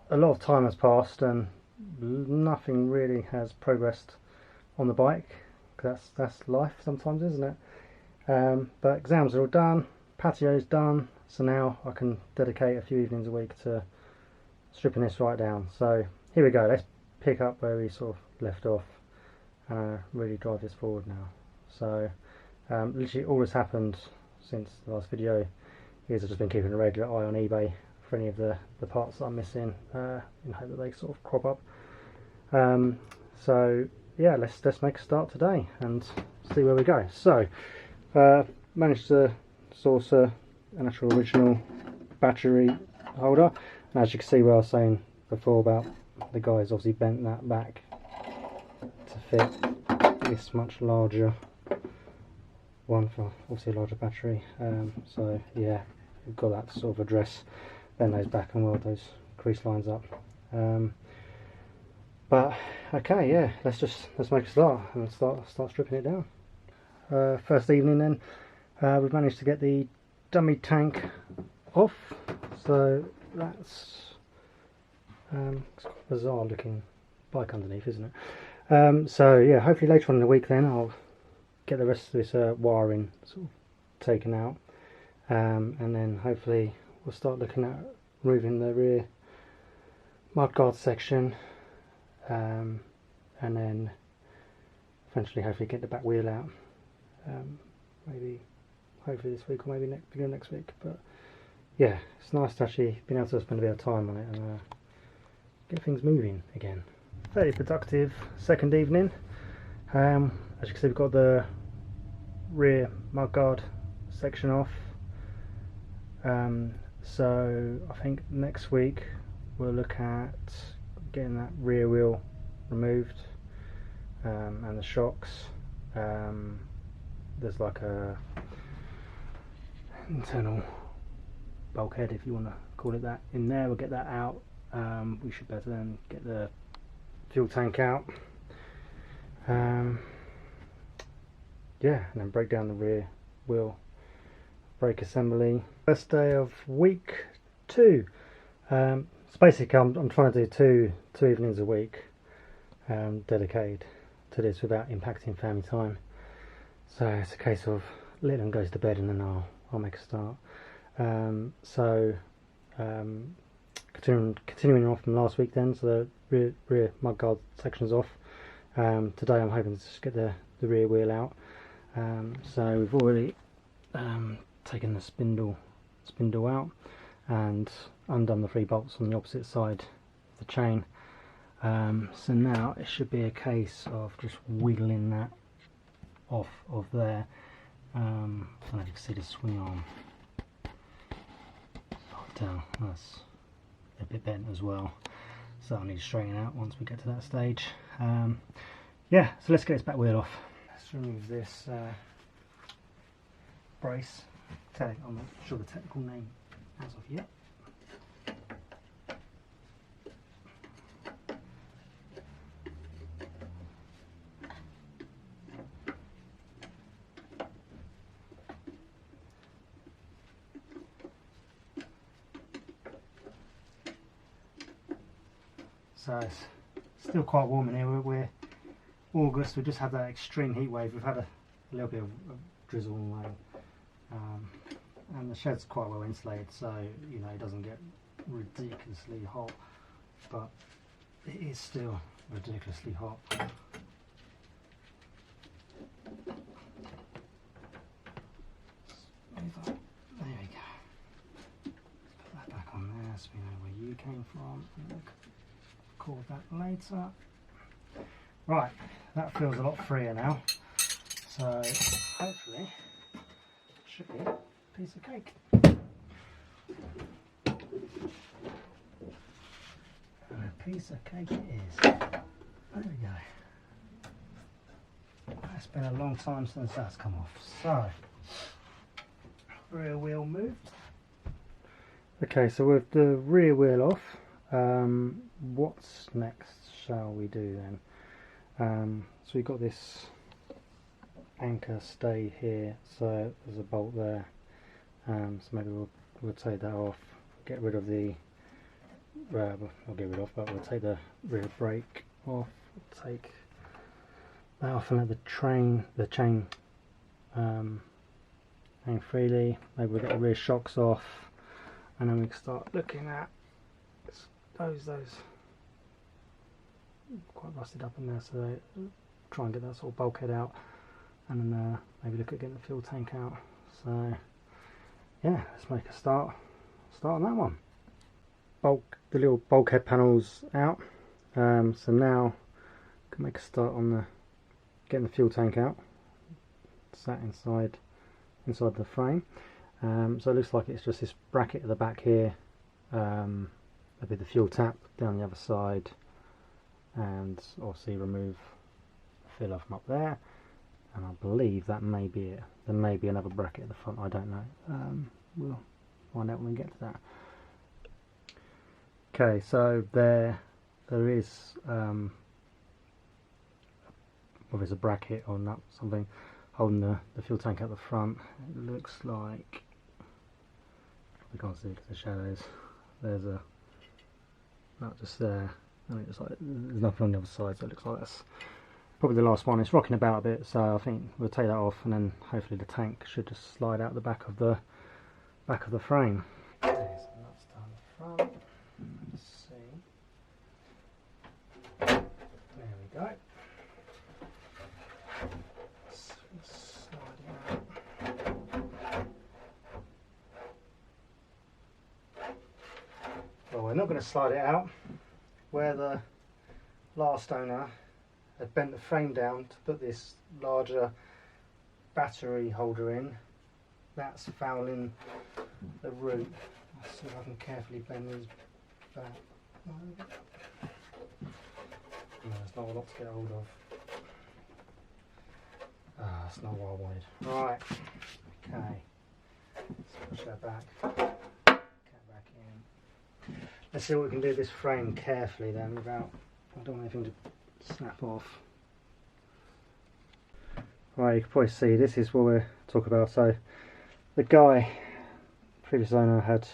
a lot of time has passed and nothing really has progressed on the bike. That's life sometimes, isn't it? But exams are all done, patio's done, so now I can dedicate a few evenings a week to stripping this right down. So here we go, let's pick up where we sort of left off and really drive this forward now. So literally all that's happened since the last video is I've just been keeping a regular eye on eBay for any of the parts that I'm missing, in hope that they sort of crop up. So yeah, let's make a start today and see where we go. So managed to source an actual original battery holder, and as you can see where I was saying before about the guys obviously bent that back to fit this much larger one for obviously a larger battery. So yeah, we've got that to sort of address, bend those back and weld those crease lines up. But okay, yeah, let's make a start and start stripping it down. First evening then, we've managed to get the dummy tank off, so that's it's quite a bizarre looking bike underneath, isn't it? So yeah, hopefully later on in the week then I'll get the rest of this wiring sort of taken out, and then hopefully we'll start looking at removing the rear mudguard section, and then eventually hopefully get the back wheel out, maybe hopefully this week or maybe beginning next week. But yeah, it's nice to actually be able to spend a bit of time on it and get things moving again. Very productive second evening. As you can see, we've got the rear mudguard section off, so I think next week we'll look at getting that rear wheel removed, and the shocks. There's like a internal bulkhead, if you want to call it that, in there. We'll get that out. We should better then get the fuel tank out, yeah, and then break down the rear wheel brake assembly. First day of week 2. So basically I'm trying to do two evenings a week, dedicated to this without impacting family time. So it's a case of letting them go to bed and then I'll make a start. Continuing on from last week then, so the rear mudguard section's off. Today I'm hoping to just get the rear wheel out. So we've already taken the spindle out and undone the 3 bolts on the opposite side of the chain. So now it should be a case of just wiggling that off of there. I don't know if you can see the swing arm down, that's a bit bent as well, so I'll need to straighten out once we get to that stage. Yeah, so let's get this back wheel off. Let's remove this brace. I'm not sure the technical name as of yet. So it's still quite warm in here. We're August, we just had that extreme heat wave. We've had a little bit of drizzle and rain, and the shed's quite well insulated, so you know it doesn't get ridiculously hot, but it is still ridiculously hot. There we go. Put that back on there so we know where you came from, and we'll record that later. Right, that feels a lot freer now, so hopefully it should be a piece of cake. And a piece of cake it is. There we go. It's been a long time since that's come off. So, rear wheel moved. Okay, so with the rear wheel off, what's next shall we do then? So we've got this anchor stay here, so there's a bolt there, so maybe we'll take that off, get rid of the I'll get rid of, but we'll take the rear brake off, we'll take that off and let the chain hang freely. Maybe we'll get the rear shocks off, and then we can start looking at those quite rusted up in there, so they try and get that sort of bulkhead out, and then maybe look at getting the fuel tank out. So yeah, let's make a start on that one. The little bulkhead panels out, so now we can make a start on getting the fuel tank out. Sat inside the frame, so it looks like it's just this bracket at the back here. Maybe the fuel tap down the other side, and obviously remove the filler from up there, and I believe that may be it. There may be another bracket at the front, I don't know. We'll find out when we get to that. Okay, so there is whether it's a bracket or not, something holding the fuel tank at the front. It looks like, we can't see because of the shadows, there's a nut just there, and it's like there's nothing on the other side, so it looks like that's probably the last one. It's rocking about a bit, so I think we'll take that off, and then hopefully the tank should just slide out the back of the frame. Okay, so that's down the front. Let's see. There we go. Slide it out. Well, we're not going to slide it out. Where the last owner had bent the frame down to put this larger battery holder in, that's fouling the root. Let's see if I can carefully bend these back. No, there's not a lot to get hold of. Ah, that's not what I wanted. Right, okay. Let's push that back. Get back in. Let's see what we can do with this frame carefully then, without, I don't want anything to snap off. Right, you can probably see this is what we're talking about. So the guy, previous owner, had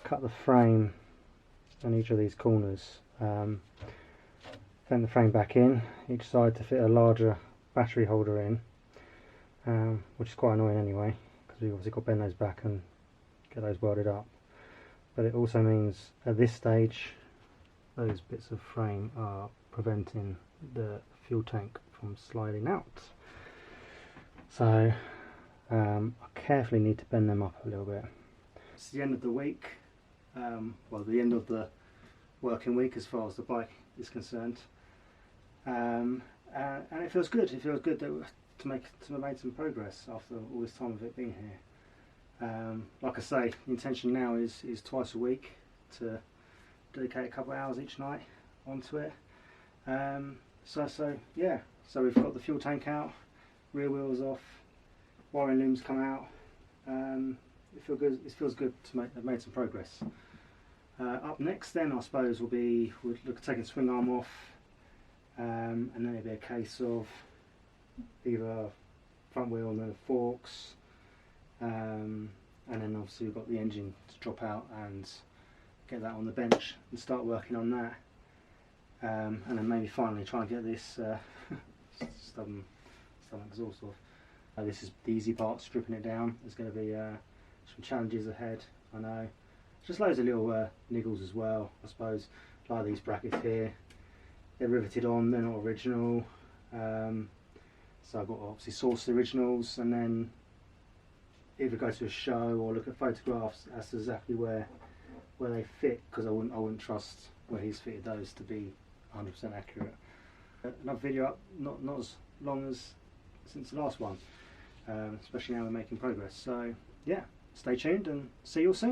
cut the frame on each of these corners, bent the frame back in each side to fit a larger battery holder in, which is quite annoying anyway, because we've obviously got to bend those back and get those welded up. But it also means at this stage those bits of frame are preventing the fuel tank from sliding out. So I carefully need to bend them up a little bit. It's the end of the week, well, the end of the working week as far as the bike is concerned, and it feels good. It feels good to have made some progress after all this time of it being here. Like I say, the intention now is twice a week to dedicate a couple of hours each night onto it. So yeah, so we've got the fuel tank out, rear wheels off, wiring looms come out. It feels good to have made some progress. Up next then, I suppose, we'll look at taking swing arm off, and then it'll be a case of either front wheel and then forks, and then obviously we've got the engine to drop out and get that on the bench and start working on that, and then maybe finally try and get this stubborn exhaust off. This is the easy part, stripping it down. There's going to be some challenges ahead, I know. Just loads of little niggles as well, I suppose, like these brackets here. They're riveted on, they're not original, so I've got to obviously source the originals and then either go to a show or look at photographs as to exactly where they fit, because I wouldn't trust where he's fitted those to be 100% accurate. Another video up, not as long as since the last one, especially now we're making progress. So yeah, stay tuned and see you all soon.